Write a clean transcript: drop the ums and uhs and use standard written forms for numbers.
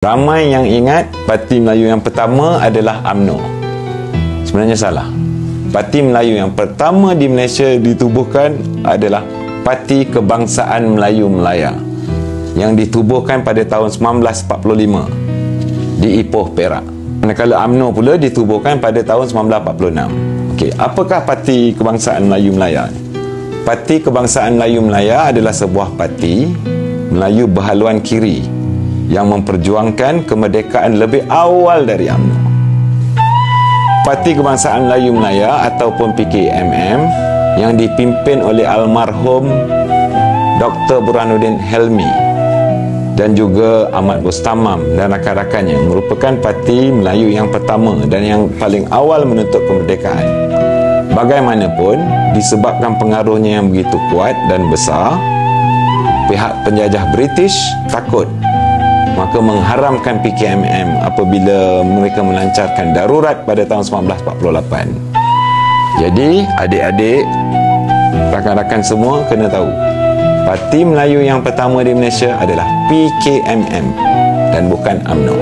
Ramai yang ingat Parti Melayu yang pertama adalah UMNO. Sebenarnya salah. Parti Melayu yang pertama di Malaysia ditubuhkan adalah Parti Kebangsaan Melayu Melaya yang ditubuhkan pada tahun 1945 di Ipoh, Perak. Manakala UMNO pula ditubuhkan pada tahun 1946. Okey, apakah Parti Kebangsaan Melayu Melaya? Parti Kebangsaan Melayu Melaya adalah sebuah parti Melayu berhaluan kiri yang memperjuangkan kemerdekaan lebih awal dari UMNO. Parti Kebangsaan Melayu Melaya ataupun PKMM yang dipimpin oleh almarhum Dr. Burhanuddin Helmi dan juga Ahmad Bustamam dan rakan-rakannya merupakan parti Melayu yang pertama dan yang paling awal menuntut kemerdekaan. Bagaimanapun, disebabkan pengaruhnya yang begitu kuat dan besar, pihak penjajah British takut, maka mengharamkan PKMM apabila mereka melancarkan darurat pada tahun 1948. Jadi, adik-adik, rakan-rakan semua kena tahu, Parti Melayu yang pertama di Malaysia adalah PKMM dan bukan UMNO.